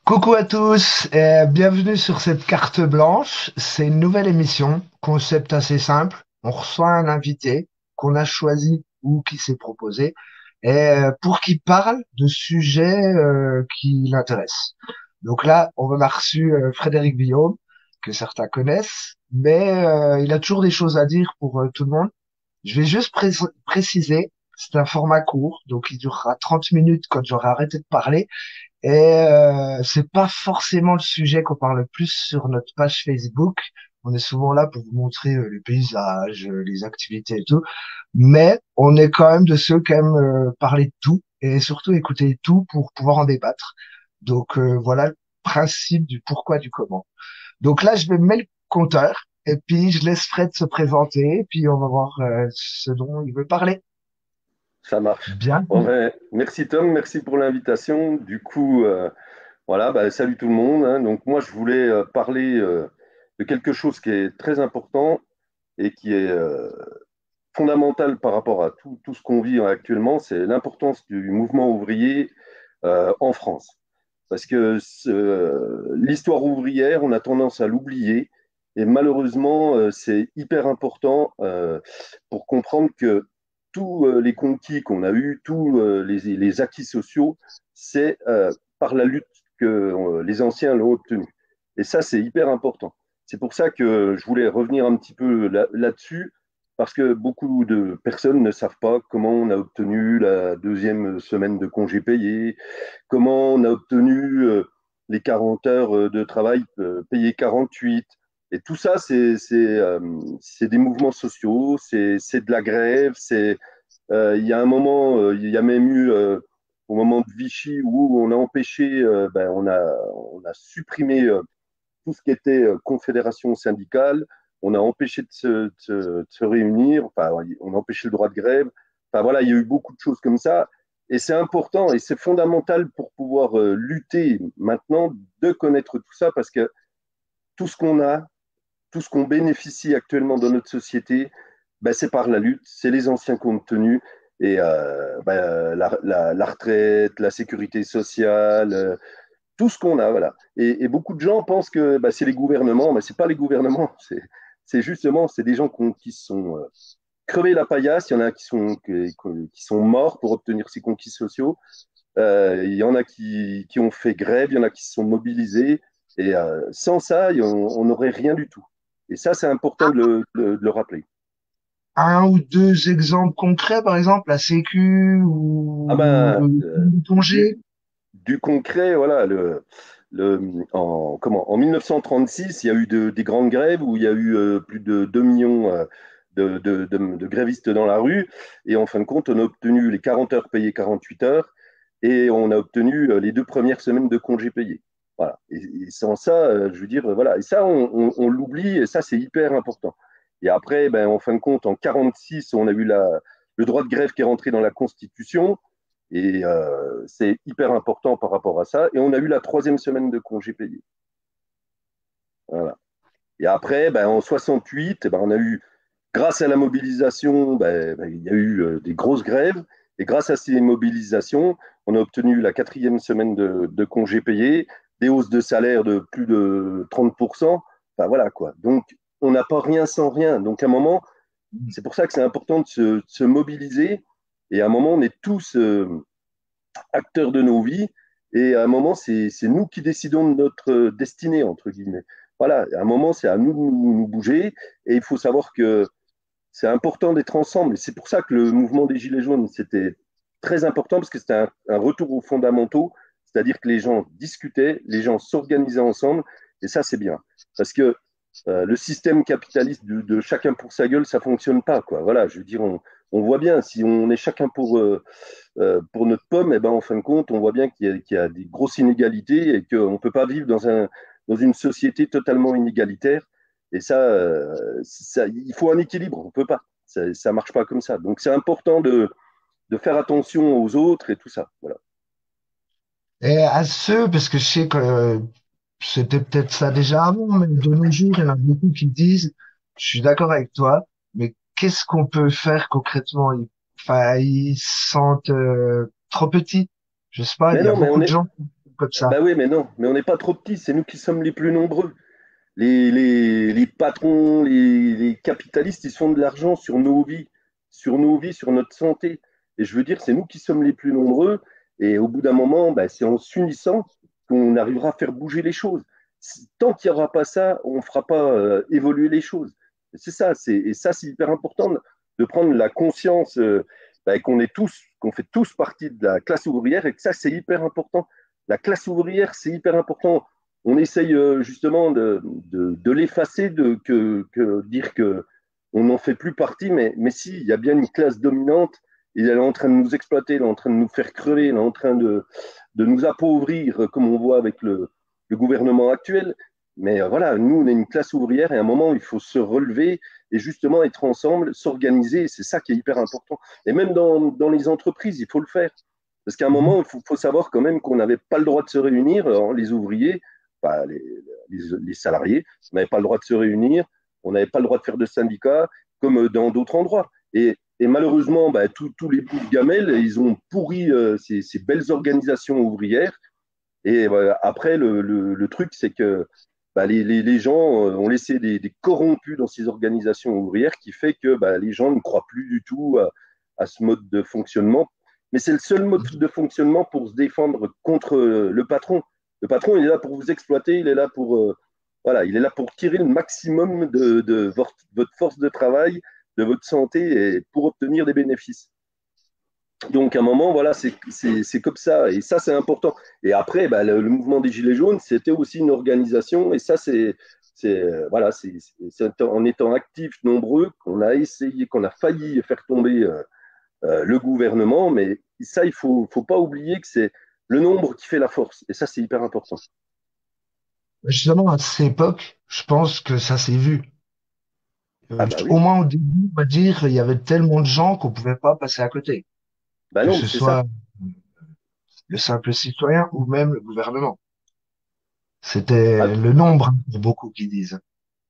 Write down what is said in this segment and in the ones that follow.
Coucou à tous et bienvenue sur cette carte blanche. C'est une nouvelle émission, concept assez simple. On reçoit un invité qu'on a choisi ou qui s'est proposé pour qu'il parle de sujets qui l'intéressent. Donc là, on a reçu Frédéric Villaume, que certains connaissent, mais il a toujours des choses à dire pour tout le monde. Je vais juste préciser, c'est un format court, donc il durera 30 minutes quand j'aurai arrêté de parler. Et c'est pas forcément le sujet qu'on parle le plus sur notre page Facebook. On est souvent là pour vous montrer les paysages, les activités et tout. Mais on est quand même de ceux qui aiment parler de tout et surtout écouter tout pour pouvoir en débattre. Donc voilà le principe du pourquoi du comment. Donc là, je vais mettre le compteur et puis je laisse Fred se présenter et puis on va voir ce dont il veut parler. Ça marche. Bien. Bon, ben, merci Tom, merci pour l'invitation. Du coup, voilà, ben, salut tout le monde, hein. Donc moi, je voulais parler de quelque chose qui est très important et qui est fondamental par rapport à tout ce qu'on vit actuellement, c'est l'importance du mouvement ouvrier en France. Parce que l'histoire ouvrière, on a tendance à l'oublier. Et malheureusement, c'est hyper important pour comprendre que tous les conquis qu'on a eus, tous les acquis sociaux, c'est par la lutte que les anciens l'ont obtenu. Et ça, c'est hyper important. C'est pour ça que je voulais revenir un petit peu là-dessus, parce que beaucoup de personnes ne savent pas comment on a obtenu la deuxième semaine de congé payé, comment on a obtenu les 40 heures de travail payées 48. Et tout ça, c'est des mouvements sociaux, c'est de la grève. Il y a un moment, il y a même eu, au moment de Vichy, où on a empêché, on a supprimé tout ce qui était confédération syndicale. On a empêché de se réunir, enfin, on a empêché le droit de grève. Enfin voilà, il y a eu beaucoup de choses comme ça. Et c'est important et c'est fondamental pour pouvoir lutter maintenant de connaître tout ça parce que tout ce qu'on a, tout ce qu'on bénéficie actuellement dans notre société, ben, c'est par la lutte, c'est les anciens qui ont tenu. Et la retraite, la sécurité sociale, tout ce qu'on a, voilà. Et beaucoup de gens pensent que bah, c'est les gouvernements, mais c'est pas les gouvernements, c'est justement c'est des gens qui sont crevés la paillasse. Il y en a qui sont morts pour obtenir ces conquis sociaux. Il y en a qui ont fait grève, il y en a qui se sont mobilisés. Et sans ça, on n'aurait rien du tout. Et ça, c'est important de le rappeler. Un ou deux exemples concrets, par exemple, la Sécu Ah ou ben, le congé. du concret, voilà, en 1936, il y a eu des grandes grèves où il y a eu plus de 2 millions de grévistes dans la rue. Et en fin de compte, on a obtenu les 40 heures payées 48 heures et on a obtenu les 2 premières semaines de congés payés. Voilà. Et sans ça, je veux dire, voilà. Et ça, on l'oublie et ça, c'est hyper important. Et après, ben, en fin de compte, en 46, on a eu le droit de grève qui est rentré dans la Constitution. Et c'est hyper important par rapport à ça. Et on a eu la troisième semaine de congé payé. Voilà. Et après, ben, en 68, ben, on a eu, grâce à la mobilisation, il y a eu des grosses grèves. Et grâce à ces mobilisations, on a obtenu la quatrième semaine de congé payé, des hausses de salaire de plus de 30%. Enfin voilà quoi. Donc, on n'a pas rien sans rien. Donc, à un moment, c'est pour ça que c'est important de se mobiliser. Et à un moment, on est tous acteurs de nos vies. Et à un moment, c'est nous qui décidons de notre destinée, entre guillemets. Voilà, à un moment, c'est à nous de nous bouger. Et il faut savoir que c'est important d'être ensemble. Et c'est pour ça que le mouvement des Gilets jaunes, c'était très important, parce que c'était un retour aux fondamentaux, c'est-à-dire que les gens discutaient, les gens s'organisaient ensemble. Et ça, c'est bien. Parce que le système capitaliste de chacun pour sa gueule, ça fonctionne pas, quoi. Voilà, je veux dire, on voit bien, si on est chacun pour notre pomme, et ben, en fin de compte, on voit bien qu'il y a des grosses inégalités et qu'on ne peut pas vivre dans une société totalement inégalitaire. Et ça, il faut un équilibre, on ne peut pas. Ça ne marche pas comme ça. Donc c'est important de faire attention aux autres et tout ça. Voilà. Et à ceux, parce que je sais que c'était peut-être ça déjà avant, mais de nos jours, il y en a beaucoup qui disent, je suis d'accord avec toi, mais qu'est-ce qu'on peut faire concrètement? Enfin, ils se sentent trop petits. Je sais pas, Mais il y a non, mais beaucoup de gens. comme ça. bah oui, mais non, mais on n'est pas trop petits, c'est nous qui sommes les plus nombreux. Les patrons, les capitalistes, ils se font de l'argent sur nos vies, sur notre santé. Et je veux dire, c'est nous qui sommes les plus nombreux. Et au bout d'un moment, bah, c'est en s'unissant qu'on arrivera à faire bouger les choses. Tant qu'il n'y aura pas ça, on ne fera pas évoluer les choses. C'est ça, et ça, c'est hyper important de prendre la conscience bah, qu'on fait tous partie de la classe ouvrière et que ça, c'est hyper important. La classe ouvrière, c'est hyper important. On essaye justement de l'effacer, que dire que on n'en fait plus partie, mais si, il y a bien une classe dominante, et elle est en train de nous exploiter, elle est en train de nous faire crever, elle est en train de nous appauvrir, comme on voit avec le gouvernement actuel. Mais voilà, nous, on est une classe ouvrière et à un moment, il faut se relever et justement être ensemble, s'organiser. C'est ça qui est hyper important. Et même dans les entreprises, il faut le faire. Parce qu'à un Mhm. moment, faut savoir quand même qu'on n'avait pas le droit de se réunir, les ouvriers, enfin, les salariés, on n'avait pas le droit de se réunir, on n'avait pas le droit de faire de syndicats, comme dans d'autres endroits. Et malheureusement, bah, tous les bouts de gamelles, ils ont pourri ces belles organisations ouvrières. Et après, le truc, c'est que bah, les gens ont laissé des corrompus dans ces organisations ouvrières qui fait que bah, les gens ne croient plus du tout à ce mode de fonctionnement. Mais c'est le seul mode de fonctionnement pour se défendre contre le patron. Le patron, il est là pour vous exploiter, il est là pour, voilà, il est là pour tirer le maximum de votre force de travail, de votre santé et pour obtenir des bénéfices. Donc, à un moment, voilà, c'est comme ça. Et ça, c'est important. Et après, bah, le mouvement des Gilets jaunes, c'était aussi une organisation. Et ça, voilà, c'est en étant actifs, nombreux, qu'on a essayé, qu'on a failli faire tomber le gouvernement. Mais ça, faut pas oublier que c'est le nombre qui fait la force. Et ça, c'est hyper important. Justement, à cette époque, je pense que ça s'est vu. Ah, bah Au oui. moins au début, on va dire, il y avait tellement de gens qu'on pouvait pas passer à côté, Bah que non, ce c'est ça. soit le simple citoyen ou même le gouvernement. Bah, C'était le nombre, hein, il y a beaucoup qui disent.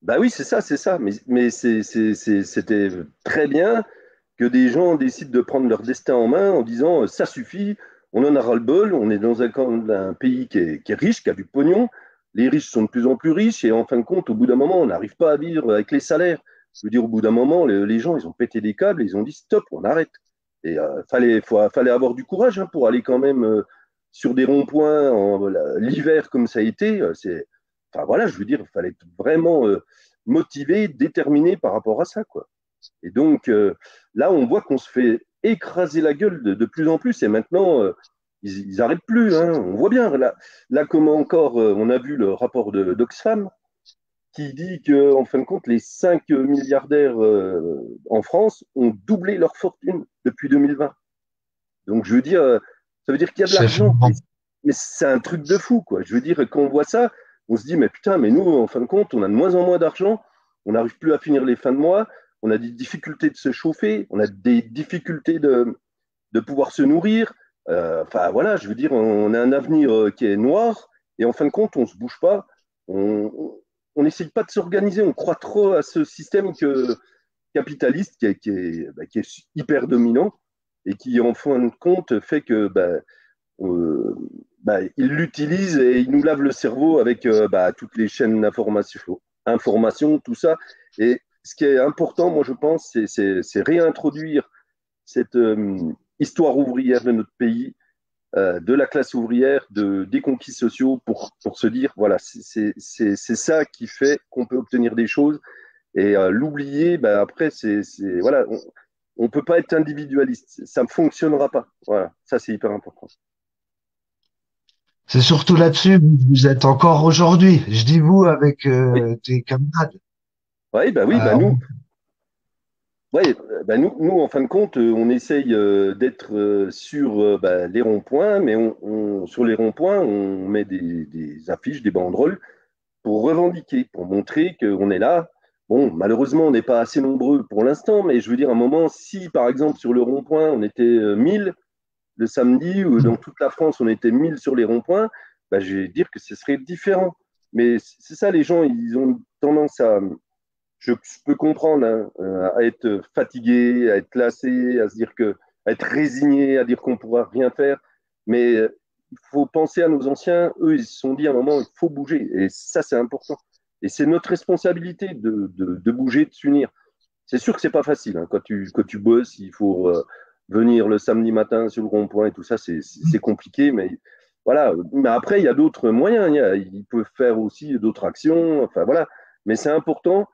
bah oui, c'est ça, c'est ça. Mais c'était très bien que des gens décident de prendre leur destin en main en disant ça suffit, on en a ras-le-bol, on est dans un pays qui est riche, qui a du pognon, les riches sont de plus en plus riches et en fin de compte, au bout d'un moment, on n'arrive pas à vivre avec les salaires. Je veux dire, au bout d'un moment, les gens, ils ont pété des câbles, et ils ont dit stop, on arrête. Et fallait avoir du courage hein, pour aller quand même sur des ronds-points l'hiver comme ça a été. Enfin voilà, je veux dire, il fallait être vraiment motivé, déterminé par rapport à ça, quoi. Et donc, là, on voit qu'on se fait écraser la gueule de plus en plus. Et maintenant, ils n'arrêtent plus. Hein. On voit bien. Là comment encore, on a vu le rapport d'Oxfam qui dit qu'en fin de compte, les 5 milliardaires en France ont doublé leur fortune depuis 2020. Donc, je veux dire, ça veut dire qu'il y a de C'est l'argent. flippant. Mais c'est un truc de fou, quoi. Je veux dire, quand on voit ça, on se dit, mais putain, mais nous, en fin de compte, on a de moins en moins d'argent, on n'arrive plus à finir les fins de mois, on a des difficultés de se chauffer, on a des difficultés de pouvoir se nourrir. Enfin, voilà, je veux dire, on a un avenir qui est noir, et en fin de compte, on ne se bouge pas, on n'essaye pas de s'organiser, on croit trop à ce système capitaliste qui est hyper dominant et qui, en fin de compte, fait que euh, ils l'utilisent et ils nous lavent le cerveau avec toutes les chaînes d'information, tout ça. Et ce qui est important, moi, je pense, c'est réintroduire cette histoire ouvrière de notre pays, de la classe ouvrière, des conquis sociaux, pour se dire, voilà, c'est ça qui fait qu'on peut obtenir des choses. Et l'oublier, après, voilà, on ne peut pas être individualiste. Ça ne fonctionnera pas. Voilà, ça, c'est hyper important. C'est surtout là-dessus que vous êtes encore aujourd'hui. Je dis vous avec Oui, tes camarades. oui, Euh, ouais, nous, en fin de compte, on essaye d'être sur les ronds-points, mais sur les ronds-points, on met des affiches, des banderoles pour revendiquer, pour montrer qu'on est là. Bon, malheureusement, on n'est pas assez nombreux pour l'instant, mais je veux dire, à un moment, si par exemple sur le rond-point, on était 1000 le samedi, ou dans toute la France, on était 1000 sur les ronds-points, je vais dire que ce serait différent. Mais c'est ça, les gens, ils ont tendance je peux comprendre, hein, à être fatigué, à être lassé, à se dire que, à être résigné, à dire qu'on ne pourra rien faire. Mais il faut penser à nos anciens. Eux, ils se sont dit à un moment, il faut bouger. Et ça, c'est important. Et c'est notre responsabilité de bouger, de s'unir. C'est sûr que c'est pas facile. Hein. Quand tu bosses, il faut venir le samedi matin sur le rond-point et tout ça, c'est compliqué. Mais voilà. Mais après, il y a d'autres moyens. Ils peuvent faire aussi d'autres actions. Enfin, voilà. Mais c'est important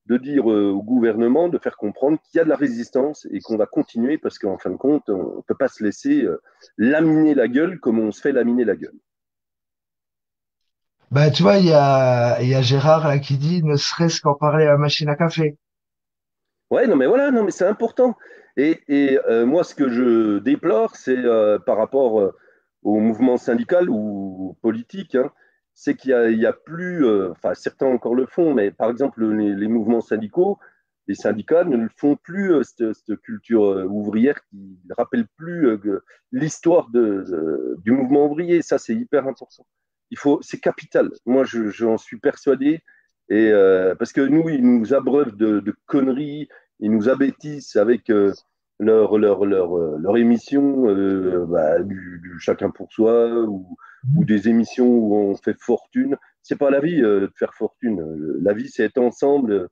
de dire au gouvernement de faire comprendre qu'il y a de la résistance et qu'on va continuer parce qu'en fin de compte, on ne peut pas se laisser laminer la gueule comme on se fait laminer la gueule. Bah, tu vois, il y a Gérard là, qui dit ne serait-ce qu'en parler à la machine à café. Ouais, non, mais voilà, non, mais c'est important. Et moi, ce que je déplore, c'est par rapport au mouvement syndical ou politique, hein, c'est qu'il y a plus, enfin, certains encore le font, mais par exemple, les mouvements syndicaux, les syndicats ne le font plus, cette culture ouvrière qui ne rappelle plus l'histoire du mouvement ouvrier. Ça, c'est hyper important. C'est capital. Moi, j'en suis persuadé. Parce que nous, ils nous abreuvent de conneries, ils nous abêtissent avec leur émission du chacun pour soi ou des émissions où on fait fortune. C'est pas la vie de faire fortune. La vie, c'est être ensemble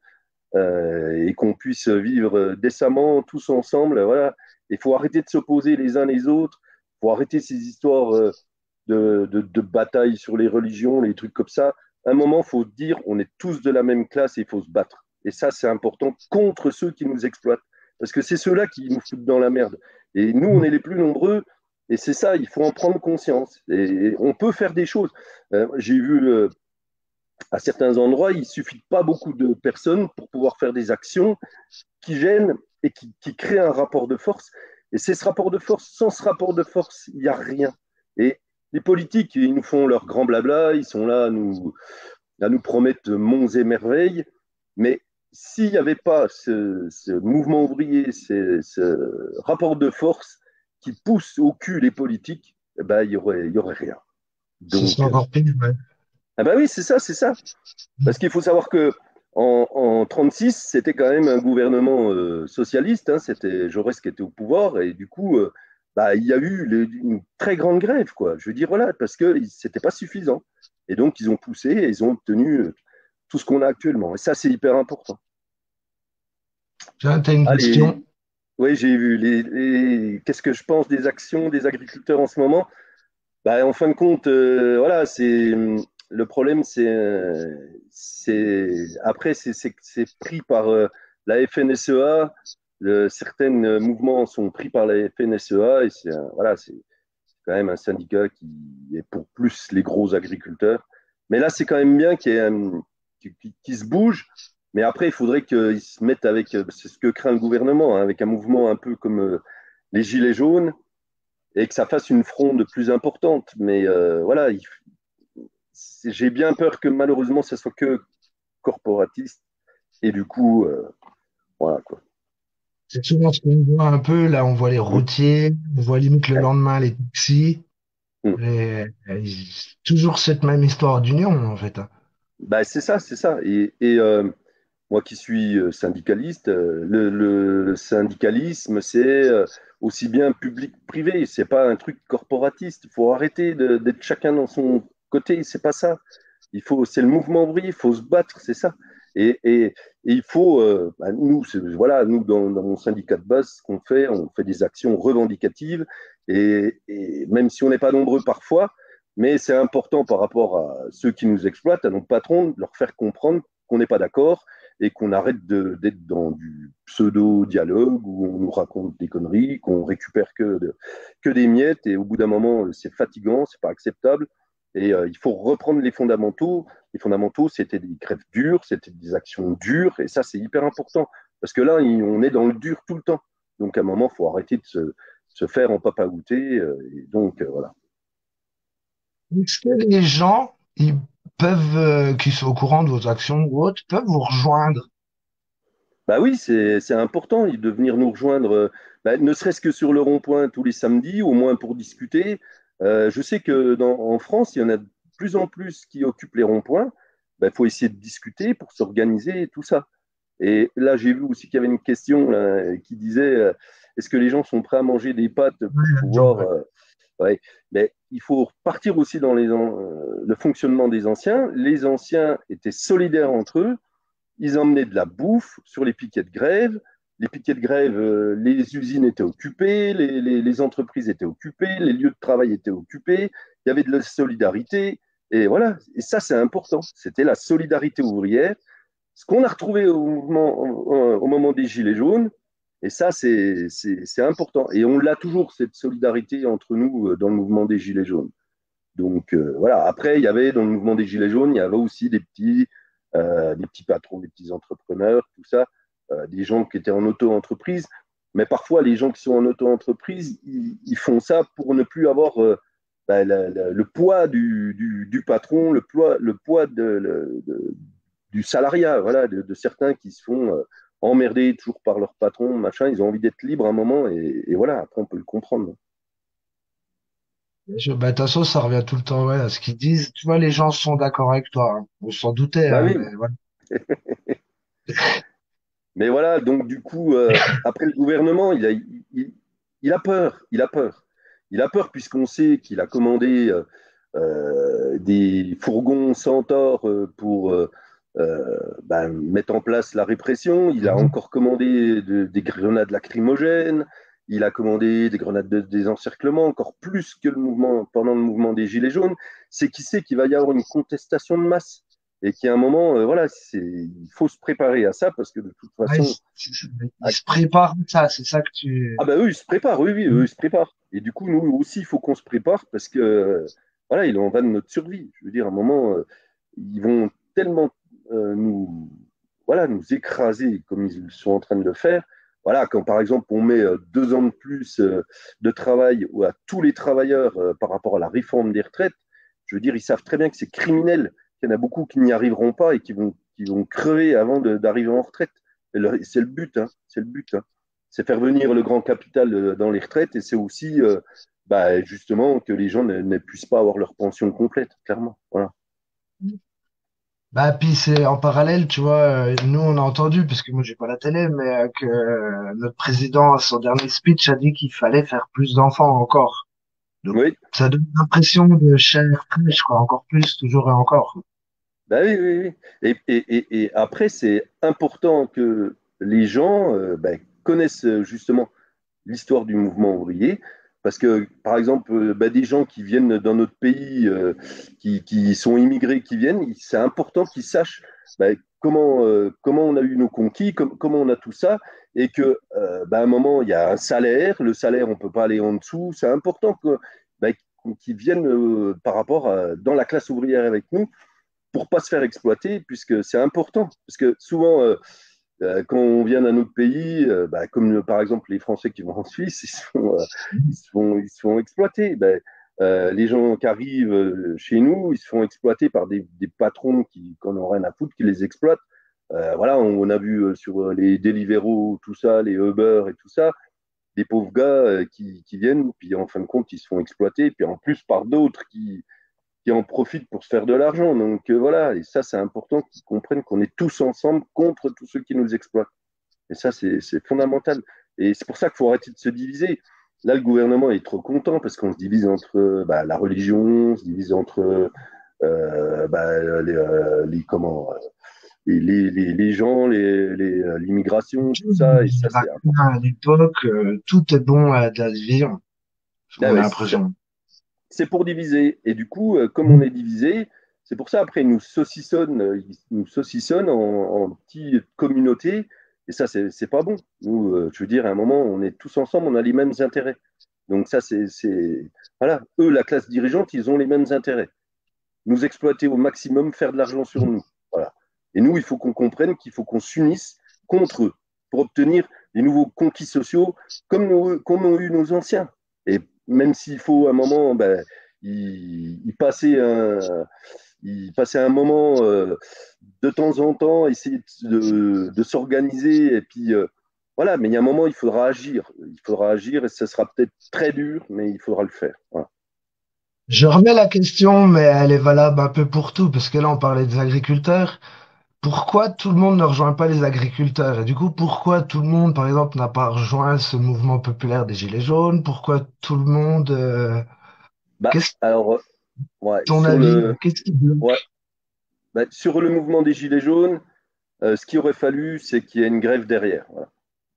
et qu'on puisse vivre décemment tous ensemble. Voilà. Il faut arrêter de s'opposer les uns les autres. Il faut arrêter ces histoires de bataille sur les religions, les trucs comme ça. À un moment, il faut dire on est tous de la même classe et il faut se battre. Et ça, c'est important contre ceux qui nous exploitent. Parce que c'est ceux-là qui nous foutent dans la merde. Et nous, on est les plus nombreux. Et c'est ça, il faut en prendre conscience. Et on peut faire des choses. J'ai vu à certains endroits, il ne suffit pas beaucoup de personnes pour pouvoir faire des actions qui gênent et qui créent un rapport de force. Et c'est ce rapport de force. Sans ce rapport de force, il n'y a rien. Et les politiques, ils nous font leur grand blabla, ils sont là à nous promettre monts et merveilles. Mais s'il n'y avait pas ce mouvement ouvrier, ce rapport de force qui pousse au cul les politiques, eh ben, il y aurait rien. Ce Donc, serait encore pire, ouais. ah ben oui, c'est ça, c'est ça. Parce qu'il faut savoir que en 36, c'était quand même un gouvernement socialiste, hein, c'était Jaurès qui était au pouvoir, et du coup, il y a eu une très grande grève, quoi. Je veux dire, voilà, parce que c'était pas suffisant. Et donc, ils ont poussé et ils ont obtenu tout ce qu'on a actuellement. Et ça, c'est hyper important. Tiens, t'as une Allez, question? oui, j'ai vu. Qu'est-ce que je pense des actions des agriculteurs en ce moment? En fin de compte, voilà, le problème, après, c'est pris par la FNSEA. Certains mouvements sont pris par la FNSEA et voilà, c'est quand même un syndicat qui est pour plus les gros agriculteurs. Mais là, c'est quand même bien qu'il se bouge. Mais après, il faudrait qu'ils se mettent avec, c'est ce que craint le gouvernement, hein, avec un mouvement un peu comme les Gilets jaunes et que ça fasse une fronde plus importante. Mais voilà, j'ai bien peur que malheureusement, ça soit que corporatiste. Et du coup, voilà quoi. C'est souvent ce qu'on voit un peu. Là, on voit les Mm. routiers, on voit limite le lendemain les taxis. Mm. Toujours cette même histoire d'union, en fait, hein. C'est ça, c'est ça. Et moi qui suis syndicaliste, le syndicalisme, c'est aussi bien public-privé. C'est pas un truc corporatiste. Il faut arrêter d'être chacun dans son côté. C'est pas ça. C'est le mouvement ouvrier, il faut se battre, c'est ça. Et il faut, nous, voilà, nous dans mon syndicat de base, ce qu'on fait, on fait des actions revendicatives, et même si on n'est pas nombreux parfois, mais c'est important par rapport à ceux qui nous exploitent, à nos patrons, de leur faire comprendre qu'on n'est pas d'accord et qu'on arrête d'être dans du pseudo-dialogue où on nous raconte des conneries, qu'on récupère que des miettes, et au bout d'un moment, c'est fatigant, c'est pas acceptable. Et il faut reprendre les fondamentaux. Les fondamentaux, c'était des grèves dures, c'était des actions dures, et ça, c'est hyper important. Parce que là, on est dans le dur tout le temps. Donc, à un moment, il faut arrêter de se faire en papaouté. Et donc, voilà. Est-ce que les gens, ils peuvent, qui sont au courant de vos actions ou autres, peuvent vous rejoindre? Bah oui, c'est important de venir nous rejoindre, ne serait-ce que sur le rond-point tous les samedis, au moins pour discuter. Je sais que en France, il y en a de plus en plus qui occupent les ronds-points. Il faut essayer de discuter pour s'organiser et tout ça. Et là, j'ai vu aussi qu'il y avait une question là, qui disait est-ce que les gens sont prêts à manger des pâtes Oui, pour les gens, pouvoir. ouais. Ouais. Mais il faut repartir aussi dans le fonctionnement des anciens. Les anciens étaient solidaires entre eux. Ils emmenaient de la bouffe sur les piquets de grève. Les piquets de grève, les usines étaient occupées, les entreprises étaient occupées, les lieux de travail étaient occupés. Il y avait de la solidarité. Et voilà. Et ça, c'est important. C'était la solidarité ouvrière. Ce qu'on a retrouvé au moment des Gilets jaunes. Et ça, c'est important. Et on l'a toujours, cette solidarité entre nous dans le mouvement des Gilets jaunes. Donc voilà. Après, il y avait dans le mouvement des Gilets jaunes, il y avait aussi des petits patrons, des petits entrepreneurs, tout ça, des gens qui étaient en auto-entreprise. Mais parfois, les gens qui sont en auto-entreprise, ils font ça pour ne plus avoir le poids du patron, le poids du salariat, voilà, de certains qui se font emmerder toujours par leur patron, machin. Ils ont envie d'être libres un moment et voilà, après, on peut le comprendre. Bah, de toute façon, ça revient tout le temps, ouais, à ce qu'ils disent. Tu vois, les gens sont d'accord avec toi, hein. On s'en doutait, Bah hein, oui, mais voilà. mais voilà, donc du coup, après le gouvernement, il a peur, il a peur. Il a peur puisqu'on sait qu'il a commandé des fourgons Centaure pour mettre en place la répression. Il a Mhm. encore commandé des grenades lacrymogènes. Il a commandé des grenades de désencerclement, encore plus que pendant le mouvement des Gilets jaunes. C'est qui sait qu'il va y avoir une contestation de masse et qu'il y a un moment, voilà, il faut se préparer à ça parce que de toute Ouais, façon, ils se préparent à ça, c'est ça que tu... ah bah eux, ils se préparent, oui, oui, eux, ils se préparent. Et du coup, nous aussi, il faut qu'on se prépare parce que, voilà, il en va de notre survie. Je veux dire, à un moment, ils vont tellement nous, voilà, nous écraser comme ils sont en train de le faire. Voilà, quand par exemple on met 2 ans de plus de travail à tous les travailleurs par rapport à la réforme des retraites, je veux dire, ils savent très bien que c'est criminel, qu'il y en a beaucoup qui n'y arriveront pas et qui vont crever avant d'arriver en retraite. C'est le but, hein, c'est le but, hein. C'est faire venir le grand capital dans les retraites et c'est aussi justement que les gens ne puissent pas avoir leur pension complète, clairement. Voilà. Bah, puis c'est en parallèle, tu vois, nous on a entendu, parce que moi j'ai pas la télé, mais que notre président, à son dernier speech, a dit qu'il fallait faire plus d'enfants encore. Donc Oui, ça donne l'impression de chair fraîche, quoi, encore plus, toujours et encore. bah oui, oui, oui. Et après, c'est important que les gens connaissent justement l'histoire du mouvement ouvrier. Parce que, par exemple, des gens qui viennent dans notre pays, qui sont immigrés, qui viennent, c'est important qu'ils sachent bah, comment on a eu nos conquis, comment on a tout ça, et que, à un moment, il y a un salaire. Le salaire, on ne peut pas aller en dessous. C'est important bah, qu'ils viennent par rapport dans la classe ouvrière avec nous pour pas se faire exploiter, puisque c'est important. Parce que souvent, quand on vient d'un autre pays, comme par exemple les Français qui vont en Suisse, ils se font exploiter. Les gens qui arrivent chez nous, ils se font exploiter par des patrons qui n'en ont rien à foutre, qui les exploitent. Voilà, on a vu sur les Deliveroo, tout ça, les Uber et tout ça, des pauvres gars qui viennent, puis en fin de compte, ils se font exploiter, puis en plus par d'autres qui en profitent pour se faire de l'argent. Donc voilà, et ça, c'est important qu'ils comprennent qu'on est tous ensemble contre tous ceux qui nous exploitent. Et ça, c'est fondamental. Et c'est pour ça qu'il faut arrêter de se diviser. Là, le gouvernement est trop content parce qu'on se divise entre la religion, on se divise entre comment, les gens, l'immigration, tout ça. Et ça, c'est important. À l'époque, tout est bon à la division, Ah on a ouais, l'impression. c'est pour diviser. Et du coup, comme on est divisé, c'est pour ça après ils nous saucissonnent en petites communautés. Et ça, c'est pas bon. Nous, je veux dire, à un moment, on est tous ensemble, on a les mêmes intérêts. Donc ça, voilà. Eux, la classe dirigeante, ils ont les mêmes intérêts. Nous exploiter au maximum, faire de l'argent sur nous. Voilà. Et nous, il faut qu'on comprenne qu'il faut qu'on s'unisse contre eux pour obtenir des nouveaux conquis sociaux comme ont eu nos anciens. Et même s'il faut un moment, y passer un moment de temps en temps, essayer de s'organiser et puis voilà, mais il y a un moment, il faudra agir. Il faudra agir et ce sera peut-être très dur, mais il faudra le faire. Voilà. Je remets la question, mais elle est valable un peu pour tout, parce que là, on parlait des agriculteurs. Pourquoi tout le monde ne rejoint pas les agriculteurs? Et du coup, pourquoi tout le monde, par exemple, n'a pas rejoint ce mouvement populaire des Gilets jaunes? Pourquoi tout le monde... Bah, Qu'est-ce que alors, ouais, ton avis? Qu'est-ce qui ouais, bloque? sur le mouvement des Gilets jaunes, ce qu'il aurait fallu, c'est qu'il y ait une grève derrière. Voilà.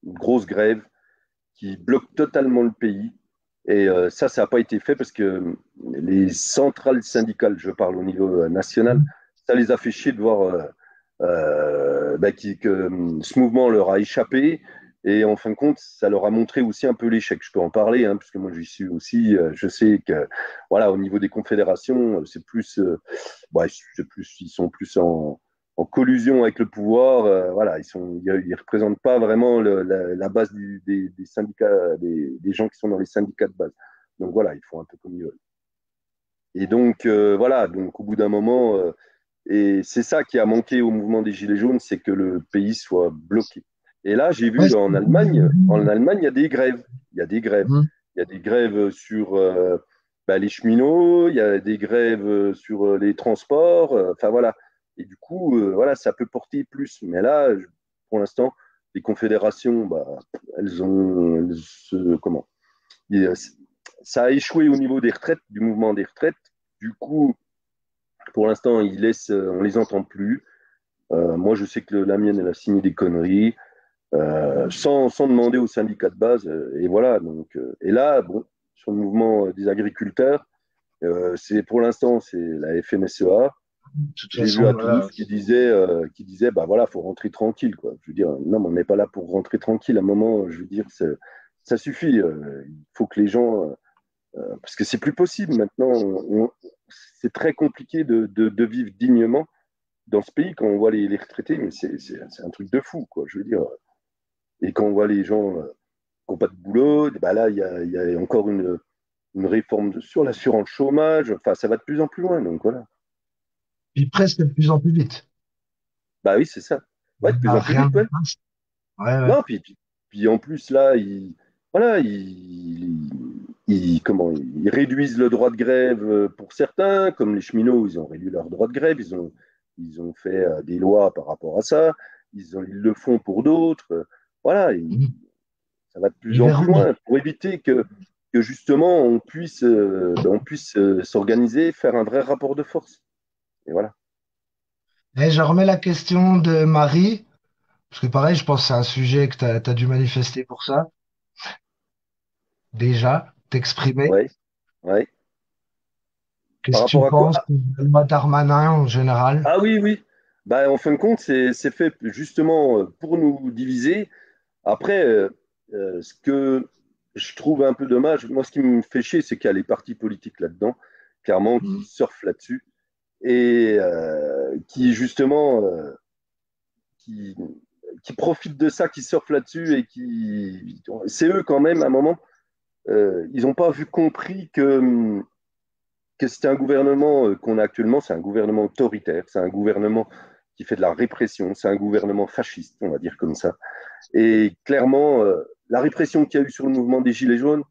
Une grosse grève qui bloque totalement le pays. Et ça n'a pas été fait parce que les centrales syndicales, je parle au niveau national, ça les a fait chier de voir que ce mouvement leur a échappé. Et en fin de compte, ça leur a montré aussi un peu l'échec. Je peux en parler, hein, puisque moi j'y suis aussi. Je sais que, voilà, au niveau des confédérations, c'est plus, ils sont plus en collusion avec le pouvoir. Voilà, ils représentent pas vraiment la base des syndicats, des gens qui sont dans les syndicats de base. Donc voilà, ils font un peu comme ils veulent. Et donc voilà, donc au bout d'un moment, et c'est ça qui a manqué au mouvement des Gilets jaunes, c'est que le pays soit bloqué. Et là, j'ai Ouais, vu en Allemagne, il y a des grèves. Il y a des grèves. Mhm. Il y a des grèves sur les cheminots, il y a des grèves sur les transports. Enfin voilà. Et du coup, voilà, ça peut porter plus. Mais là, pour l'instant, les confédérations, comment il- ça a échoué au niveau des retraites, du mouvement des retraites. Du coup, pour l'instant, on les entend plus. Moi, je sais que la mienne, elle a signé des conneries sans demander au syndicat de base. Et voilà. Donc, et là, bon, sur le mouvement des agriculteurs, pour l'instant, c'est la FNSEA. De toute J'ai vu façon, à voilà. Toulouse qui disait, bah voilà, faut rentrer tranquille, quoi. Je veux dire, non, mais on n'est pas là pour rentrer tranquille. À un moment, je veux dire, ça suffit. Il faut que les gens, parce que c'est plus possible maintenant. C'est très compliqué de vivre dignement dans ce pays quand on voit les retraités, mais c'est un truc de fou, quoi. Je veux dire. Et quand on voit les gens qui n'ont pas de boulot, bah là, il y a encore une réforme sur l'assurance chômage. Enfin, ça va de plus en plus loin. Donc voilà. Puis presque de plus en plus vite. Bah oui, c'est ça. Il Ouais, de n'y plus a en plus rien vite, de ouais. mince. Ouais, ouais. Non, puis en plus, là, voilà, ils réduisent le droit de grève pour certains, comme les cheminots, ils ont réduit leur droit de grève, ils ont fait des lois par rapport à ça, ils le font pour d'autres. Voilà, Mhm. ça va de plus Ils en plus verrouillent. loin pour éviter que justement on puisse s'organiser, faire un vrai rapport de force. Et voilà. Et je remets la question de Marie, parce que pareil, je pense que c'est un sujet que tu as dû manifester pour ça, déjà, t'exprimer. Ouais, ouais. Par Qu'est-ce que tu rapport à quoi? penses de la loi Darmanin en général? Ah oui, oui. Bah, en fin de compte, c'est fait justement pour nous diviser. Après, ce que je trouve un peu dommage, moi, ce qui me fait chier, c'est qu'il y a les partis politiques là-dedans, clairement, qui Mhm. surfent là-dessus et qui, justement, qui, qui profitent de ça, qui surfent là-dessus et c'est eux quand même, à un moment, ils n'ont pas compris que c'était un gouvernement qu'on a actuellement, c'est un gouvernement autoritaire, c'est un gouvernement qui fait de la répression, c'est un gouvernement fasciste, on va dire comme ça. Et clairement, la répression qu'il y a eu sur le mouvement des Gilets jaunes,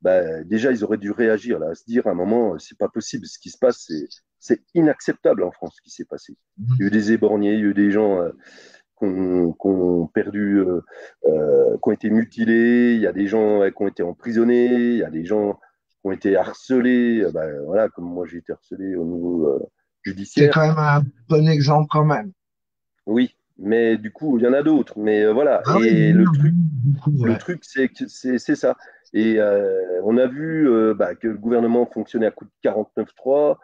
bah, déjà, ils auraient dû réagir, là, à se dire à un moment, c'est pas possible, ce qui se passe, c'est inacceptable en France, ce qui s'est passé. Il y a eu Mhm. des éborgnés, il y a eu des gens qui ont perdu, qui ont été mutilés, il y a des gens qui ont été emprisonnés, il y a des gens qui ont été harcelés, voilà, comme moi j'ai été harcelé au niveau C'est judiciaire. quand même un bon exemple quand même. Oui, mais du coup, il y en a d'autres. Mais voilà, Ah oui, et oui, le oui, truc, du coup, le ouais. truc, c'est que c'est ça. Et on a vu que le gouvernement fonctionnait à coup de 49-3.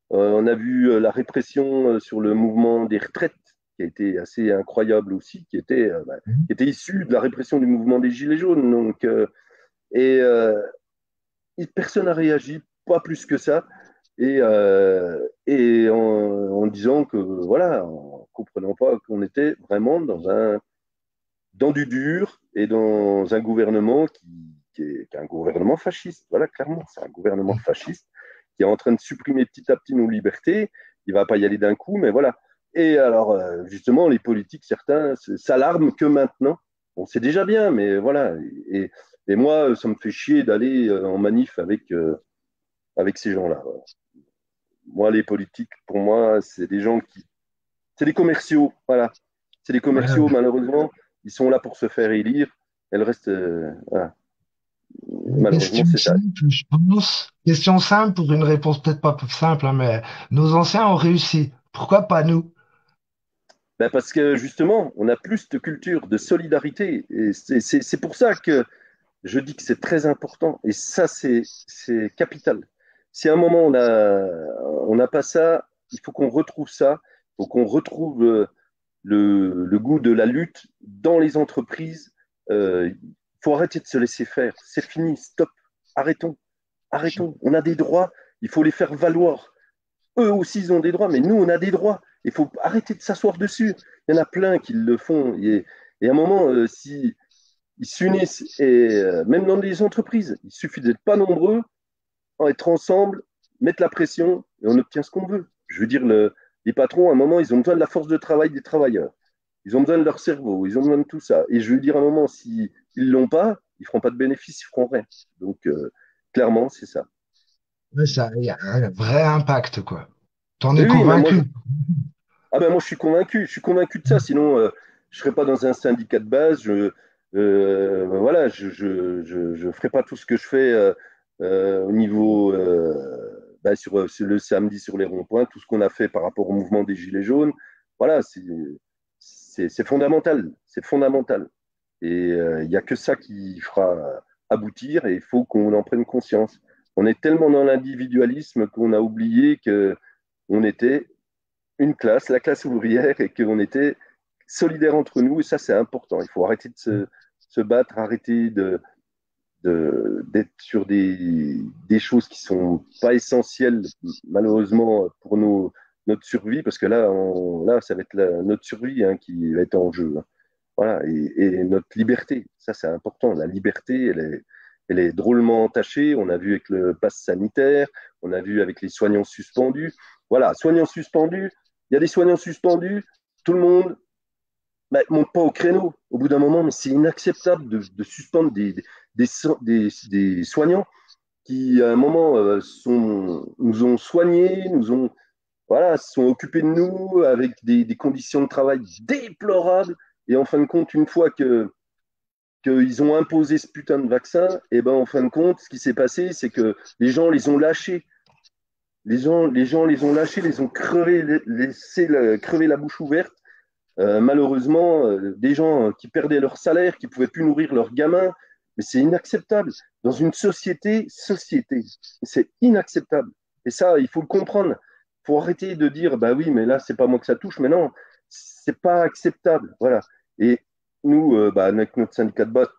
On a vu la répression sur le mouvement des retraites, qui a été assez incroyable aussi, Mhm. qui était issue de la répression du mouvement des Gilets jaunes. Donc, et personne n'a réagi, pas plus que ça. Et en disant que, voilà, en comprenant pas qu'on était vraiment dans du dur et dans un gouvernement qui est un gouvernement fasciste. Voilà, clairement, c'est un gouvernement fasciste qui est en train de supprimer petit à petit nos libertés. Il ne va pas y aller d'un coup, mais voilà. Et alors, justement, les politiques, certains, s'alarment que maintenant. Bon, c'est déjà bien, mais voilà. Et moi, ça me fait chier d'aller en manif avec ces gens-là. Voilà. Moi, les politiques, pour moi, c'est des gens qui. C'est des commerciaux, voilà. C'est des Ouais, commerciaux, ouais. malheureusement. Ils sont là pour se faire élire. Et le reste, voilà. Une Malheureusement, question c'est ça. simple, je pense. Question simple pour une réponse peut-être pas simple, hein, mais nos anciens ont réussi. Pourquoi pas nous? Ben parce que justement, on a plus de culture de solidarité. Et c'est pour ça que je dis que c'est très important. Et ça, c'est capital. Si à un moment on n'a pas ça, il faut qu'on retrouve ça. Il faut qu'on retrouve le goût de la lutte dans les entreprises. Il faut arrêter de se laisser faire. C'est fini, stop. Arrêtons, arrêtons. On a des droits, il faut les faire valoir. Eux aussi, ils ont des droits, mais nous, on a des droits. Il faut arrêter de s'asseoir dessus. Il y en a plein qui le font. Et à un moment, si ils s'unissent, et même dans les entreprises, il suffit d'être pas nombreux, être ensemble, mettre la pression, et on obtient ce qu'on veut. Je veux dire, les patrons, à un moment, ils ont besoin de la force de travail des travailleurs. Ils ont besoin de leur cerveau, ils ont besoin de tout ça. Et je veux dire, à un moment, s'ils ne l'ont pas, ils ne feront pas de bénéfices, ils ne feront rien. Donc, clairement, c'est ça. Ouais, ça, il y a un vrai impact, quoi. T'en Mais es oui, mais moi, convaincu? ah ben moi, je suis convaincu de ça. Sinon, je ne serais pas dans un syndicat de base. Voilà, je ferai pas tout ce que je fais au niveau sur le samedi sur les ronds-points, tout ce qu'on a fait par rapport au mouvement des Gilets jaunes. Voilà, c'est fondamental. C'est fondamental. Et il n'y a que ça qui fera aboutir et il faut qu'on en prenne conscience. On est tellement dans l'individualisme qu'on a oublié que on était une classe, la classe ouvrière, et qu'on était solidaires entre nous. Et ça, c'est important. Il faut arrêter de se battre, arrêter d'être sur des choses qui sont pas essentielles, malheureusement, pour notre survie, parce que là, ça va être notre survie hein, qui va être en jeu. Hein. Voilà, et notre liberté, ça c'est important. La liberté, elle est drôlement entachée. On a vu avec le pass sanitaire, on a vu avec les soignants suspendus. Voilà, soignants suspendus, il y a des soignants suspendus, tout le monde ne monte pas au créneau au bout d'un moment, mais c'est inacceptable de suspendre des soignants qui, à un moment, nous ont soignés, voilà, se sont occupés de nous avec des conditions de travail déplorables. Et en fin de compte, une fois qu'ils ont imposé ce putain de vaccin, et ben en fin de compte, ce qui s'est passé, c'est que les gens les ont lâchés. Les gens les ont lâchés, les ont crevés, laissé crever la bouche ouverte. Malheureusement, des gens qui perdaient leur salaire, qui ne pouvaient plus nourrir leurs gamins, mais c'est inacceptable. Dans une société, c'est inacceptable. Et ça, il faut le comprendre. Il faut arrêter de dire, bah oui, mais là, c'est pas moi que ça touche. Mais non, c'est pas acceptable. Voilà. Et nous, avec notre syndicat de base,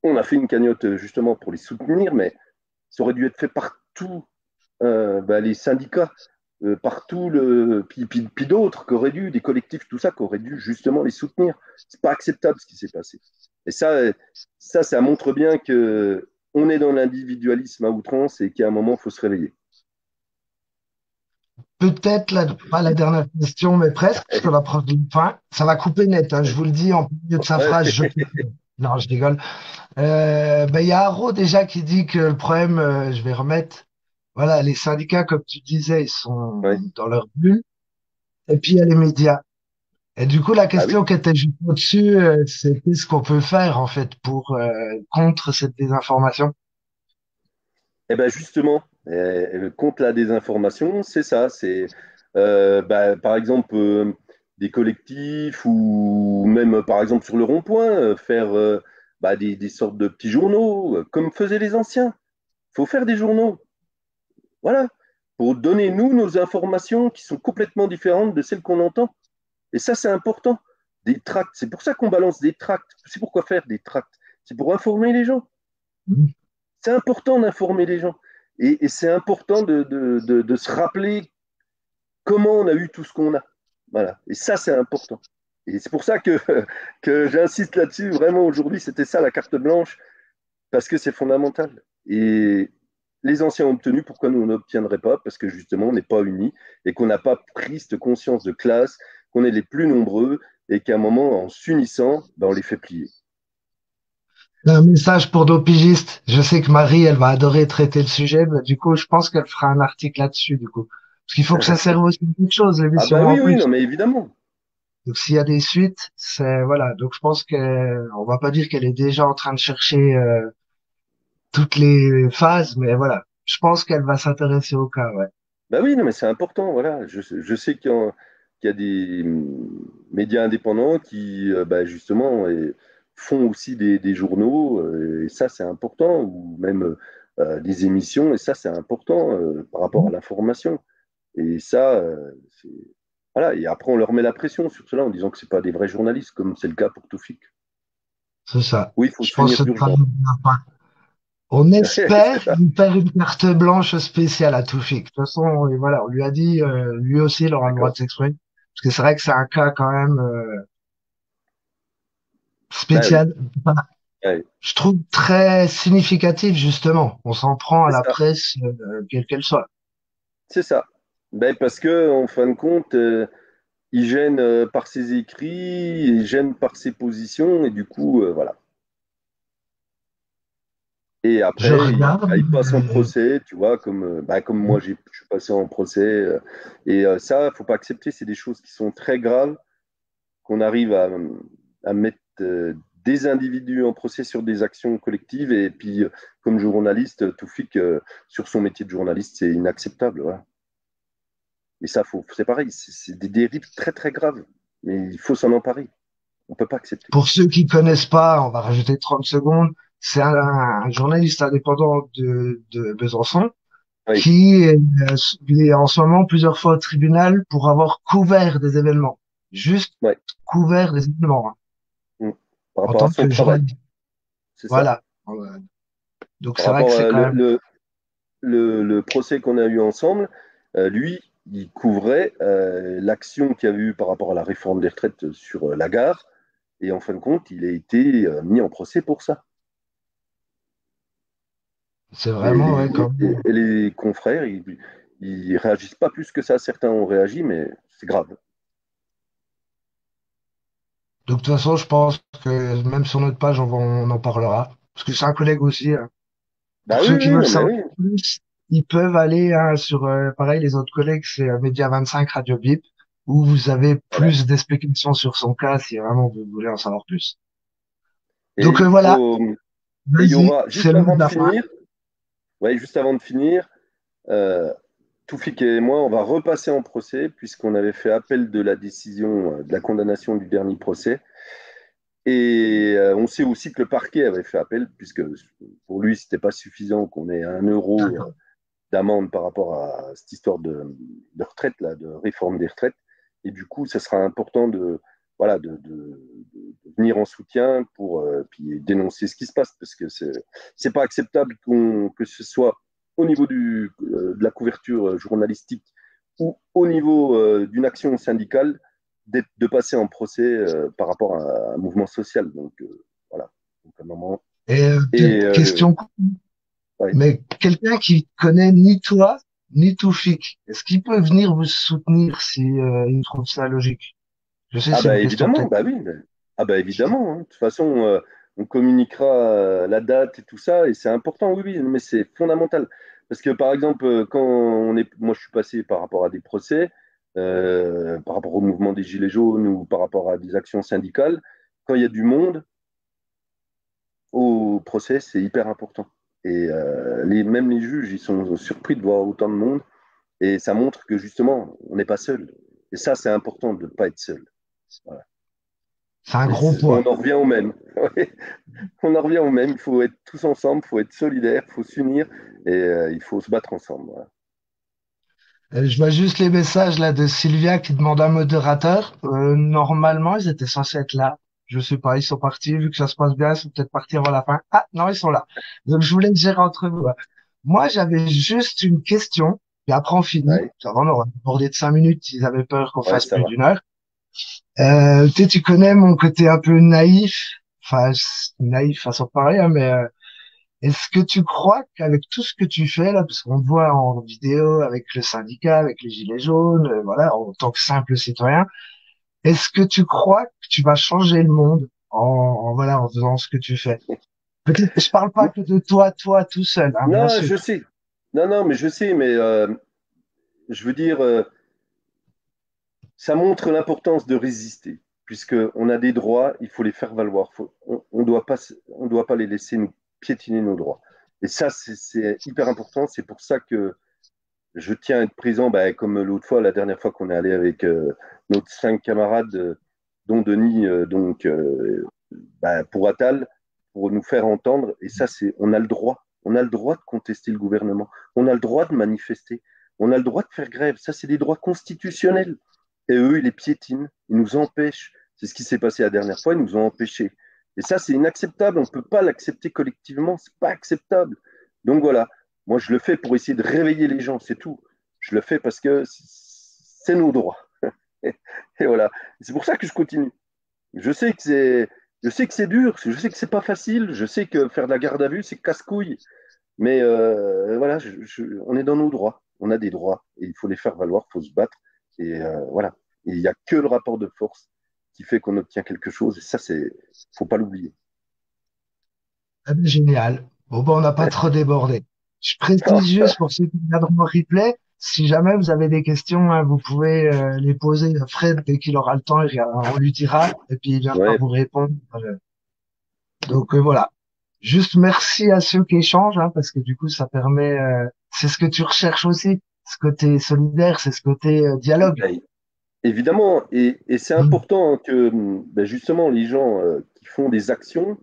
on a fait une cagnotte justement pour les soutenir, mais ça aurait dû être fait par tous les syndicats, partout, puis d'autres qui auraient dû, des collectifs, tout ça, qui auraient dû justement les soutenir. C'est pas acceptable ce qui s'est passé. Et ça montre bien que on est dans l'individualisme à outrance et qu'à un moment, il faut se réveiller. Peut-être pas la dernière question, mais presque, parce que la prochaine fin, ça va couper net, hein, je vous le dis en milieu de sa Ouais, phrase. Non, je rigole. Il y a Haro déjà qui dit que le problème, je vais remettre, voilà, les syndicats, comme tu disais, ils sont ouais. dans leur bulle, et puis il y a les médias. Et du coup, la Bah oui. question qui était juste au-dessus, c'est qu'est-ce qu'on peut faire en fait pour contre cette désinformation? Et ben justement, contre la désinformation, c'est ça. C'est par exemple des collectifs ou même par exemple sur le rond-point, faire des sortes de petits journaux, comme faisaient les anciens. Il faut faire des journaux, voilà, pour donner nous nos informations qui sont complètement différentes de celles qu'on entend. Et ça, c'est important. Des tracts, c'est pour ça qu'on balance des tracts. C'est pourquoi faire des tracts. C'est pour informer les gens. C'est important d'informer les gens. Et c'est important de se rappeler comment on a eu tout ce qu'on a. Voilà. Et ça, c'est important. Et c'est pour ça que j'insiste là-dessus. Vraiment, aujourd'hui, c'était ça la carte blanche, parce que c'est fondamental. Et les anciens ont obtenu, pourquoi nous, on n'obtiendrait pas? Parce que justement, on n'est pas unis et qu'on n'a pas pris cette conscience de classe, qu'on est les plus nombreux et qu'à un moment, en s'unissant, on les fait plier. Un message pour nos pigistes. Je sais que Marie, elle va adorer traiter le sujet, mais du coup, je pense qu'elle fera un article là-dessus, du coup. Parce qu'il faut que ça serve aussi à quelque chose, Ah l'émission bah en oui, oui, plus. non, mais évidemment. Donc, s'il y a des suites, c'est, voilà. Donc, je pense qu'on va pas dire qu'elle est déjà en train de chercher, toutes les phases, mais voilà. Je pense qu'elle va s'intéresser au cas, ouais. Bah oui, non, mais c'est important, voilà. Je sais qu'il y a des médias indépendants qui, bah, justement, font aussi des journaux, et ça, c'est important, ou même des émissions, et ça, c'est important par rapport à l'information. Et ça, c'est... Voilà, et après, on leur met la pression sur cela en disant que c'est pas des vrais journalistes, comme c'est le cas pour Toufik. C'est ça. Oui, il faut Je pense s'unir que ce sera d'urgence. la fin. On C'est espère ça, lui faire une carte blanche spéciale à Toufik. De toute façon, et voilà, on lui a dit, lui aussi, il aura le droit de d'accord. s'exprimer. Parce que c'est vrai que c'est un cas quand même Bah oui, spécial. Enfin, ouais, je trouve très significatif, justement. On s'en prend à c'est la ça. presse, quelle qu'elle soit. C'est ça. Ben, parce que, en fin de compte, il gêne par ses écrits, il gêne par ses positions, et du coup, voilà. Et Je après, regarde. il passe en procès, tu vois, comme moi, je suis passé en procès. Et ça, faut pas accepter, c'est des choses qui sont très graves, qu'on arrive à mettre des individus en procès sur des actions collectives. Et puis, comme journaliste, Toufik, sur son métier de journaliste, c'est inacceptable. Voilà. Et ça, c'est pareil, c'est des dérives très, très graves. Mais il faut s'en emparer. On ne peut pas accepter. Pour ceux qui connaissent pas, on va rajouter 30 secondes. C'est un journaliste indépendant de Besançon Oui, qui il est en ce moment plusieurs fois au tribunal pour avoir couvert des événements. Juste ouais. couvert des événements, hein, Mm. Par en rapport à tant son que travail, journaliste. c'est ça. Voilà. Donc Par c'est vrai que rapport c'est à quand même. le procès qu'on a eu ensemble, lui, il couvrait l'action qu'il y a eu par rapport à la réforme des retraites sur la gare. Et en fin de compte, il a été mis en procès pour ça. C'est Et vraiment, les, ouais, quand même. et les confrères, ils réagissent pas plus que ça. Certains ont réagi, mais c'est grave. Donc de toute façon, je pense que même sur notre page, on en parlera. Parce que c'est un collègue aussi, hein. Pour Bah oui, ceux qui oui, veulent non, mais savoir oui. plus, ils peuvent aller hein, sur, pareil, les autres collègues, c'est Média 25 Radio Bip, où vous avez Voilà. plus d'explications sur son cas si vraiment vous voulez en savoir plus. Et Donc il voilà, faut, et il y vas-y, aura, c'est juste le mot avant de de la fin. finir, ouais, juste avant de finir, euh, Toufik et moi, on va repasser en procès, puisqu'on avait fait appel de la décision de la condamnation du dernier procès. Et on sait aussi que le parquet avait fait appel, puisque pour lui, c'était pas suffisant qu'on ait 1 euro D'accord. d'amende par rapport à cette histoire de retraite, là, de réforme des retraites. Et du coup, ça sera important voilà, de venir en soutien pour puis dénoncer ce qui se passe, parce que c'est pas acceptable que ce soit au niveau de la couverture journalistique ou au niveau d'une action syndicale de passer en procès par rapport à un mouvement social. Donc voilà. Donc, à un moment. Et Et petite question, ouais. mais quelqu'un qui connaît ni toi, ni Toufik, est-ce qu'il peut venir vous soutenir si il trouve ça logique? Je sais, Ah c'est bah une question évidemment, peut-être. bah oui. Ah bah évidemment, hein. De toute façon, on communiquera la date et tout ça, et c'est important, oui, oui, mais c'est fondamental. Parce que par exemple, moi je suis passé par rapport à des procès, par rapport au mouvement des Gilets jaunes ou par rapport à des actions syndicales, quand il y a du monde au procès, c'est hyper important. Et même les juges, ils sont surpris de voir autant de monde, et ça montre que justement, on n'est pas seul. Et ça, c'est important de ne pas être seul. Voilà. C'est un Et gros on poids. en revient au même. Ouais. On en revient au même. Il faut être tous ensemble, il faut être solidaire, il faut s'unir et il faut se battre ensemble. Voilà. Je vois juste les messages là de Sylvia qui demande un modérateur. Normalement, ils étaient censés être là. Je sais pas, ils sont partis. Vu que ça se passe bien, ils sont peut-être partis avant la fin. Ah, non, ils sont là. Donc, je voulais le gérer entre vous, hein. Moi, j'avais juste une question. Et après, on finit. Ouais, Ça va, on aura bordé de 5 minutes. Ils avaient peur qu'on ouais, fasse ça plus va. d'1 heure. Tu connais mon côté un peu naïf. Enfin, naïf façon de parler, hein, mais est-ce que tu crois qu'avec tout ce que tu fais là, parce qu'on te voit en vidéo avec le syndicat, avec les gilets jaunes, voilà, en tant que simple citoyen, est-ce que tu crois que tu vas changer le monde voilà, en faisant ce que tu fais? Peut-être, je parle pas que de toi tout seul, hein, bien Non, sûr. je sais. Non, non, mais je sais, mais je veux dire, ça montre l'importance de résister, puisque on a des droits, il faut les faire valoir. On doit pas les laisser nous piétiner nos droits. Et ça, c'est hyper important. C'est pour ça que je tiens à être présent, bah, comme l'autre fois, la dernière fois qu'on est allé avec nos 5 camarades, dont Denis, bah, pour Attal, pour nous faire entendre. Et ça, on a le droit. On a le droit de contester le gouvernement. On a le droit de manifester. On a le droit de faire grève. Ça, c'est des droits constitutionnels. Et eux, ils les piétinent. Ils nous empêchent. C'est ce qui s'est passé la dernière fois. Ils nous ont empêchés. Et ça, c'est inacceptable. On ne peut pas l'accepter collectivement. C'est pas acceptable. Donc voilà. Moi, je le fais pour essayer de réveiller les gens. C'est tout. Je le fais parce que c'est nos droits. Et voilà. C'est pour ça que je continue. Je sais que c'est, je sais que c'est dur, je sais que c'est pas facile, je sais que faire de la garde à vue, c'est casse-couille. Mais voilà, on est dans nos droits. On a des droits et il faut les faire valoir, il faut se battre. Et voilà. Et il n'y a que le rapport de force qui fait qu'on obtient quelque chose. Et ça, faut pas l'oublier. Ah ben, génial. Bon, ben, on n'a pas trop débordé. Je précise juste pour ceux qui regarderont en replay, si jamais vous avez des questions, hein, vous pouvez les poser à Fred dès qu'il aura le temps, on lui dira, et puis il viendra Ouais. vous répondre. Donc voilà. Juste merci à ceux qui échangent, hein, parce que du coup, ça permet, c'est ce que tu recherches aussi, ce côté solidaire, c'est ce côté dialogue. Ben, évidemment, et c'est Mm. important que ben, justement les gens qui font des actions,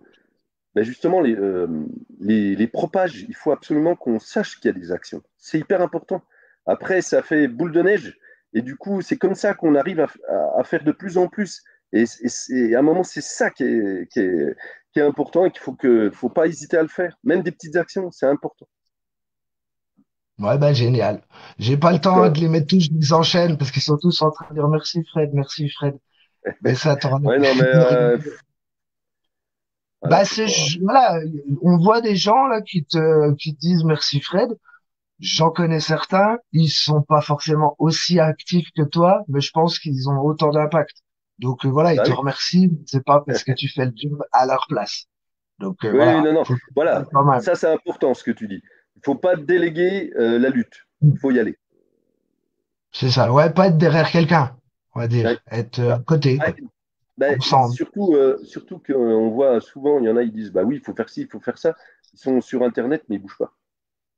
ben, justement les propagent. Il faut absolument qu'on sache qu'il y a des actions. C'est hyper important. Après, ça fait boule de neige. Et du coup, c'est comme ça qu'on arrive à faire de plus en plus. Et à un moment, c'est ça qui est important et faut pas hésiter à le faire. Même des petites actions, c'est important. Ouais, ben génial. J'ai pas le temps Donc, de les mettre tous, je les enchaîne parce qu'ils sont tous en train de dire merci Fred, merci Fred. Mais ça, t'auras ouais, non, mais voilà, bah, c'est pas. voilà, on voit des gens là qui te disent merci Fred. J'en connais certains, ils sont pas forcément aussi actifs que toi, mais je pense qu'ils ont autant d'impact. Donc voilà, ils Bah te oui. remercient, c'est pas parce que tu fais le job à leur place. Donc Oui, oui, voilà, non, non. faut Voilà, quand même. ça, c'est important ce que tu dis. Il faut pas déléguer la lutte. Il faut y aller. C'est ça. Ouais, pas être derrière quelqu'un, on va Ouais, dire, être c'est ça. à côté, Ah, quoi, ben, ensemble. surtout qu'on voit souvent, il y en a, ils disent, bah oui, il faut faire ci, il faut faire ça. Ils sont sur Internet, mais ils bougent pas.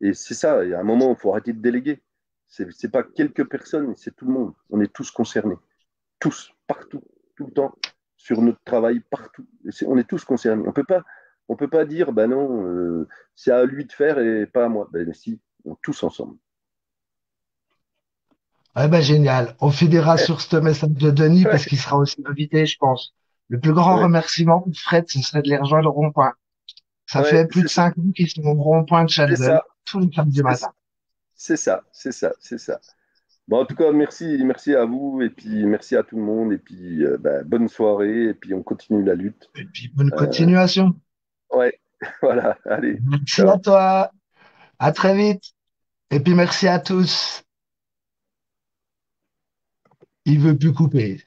Et c'est ça, et à un moment, il faut arrêter de déléguer. C'est pas quelques personnes, c'est tout le monde. On est tous concernés. Tous, partout, tout le temps, sur notre travail, partout. On est tous concernés. On peut pas dire, bah non, c'est à lui de faire et pas à moi. Ben si, on tous ensemble. Ouais, bah, génial. On finira sur ce message de Denis parce qu'il sera aussi invité, je pense. Le plus grand Ouais, remerciement, Fred, ce serait de les rejoindre au rond-point. Ça ouais, fait plus de 5 ans qu'ils sont au rond-point de c'est Chandler, ça, tous les samedis c'est matin. c'est ça, c'est ça, c'est ça. Bon, en tout cas, merci à vous et puis merci à tout le monde et puis bah, bonne soirée et puis on continue la lutte. Et puis, bonne Euh, continuation. ouais, voilà, allez, Merci à ciao. toi. À très vite. Et puis, merci à tous. Il veut plus couper.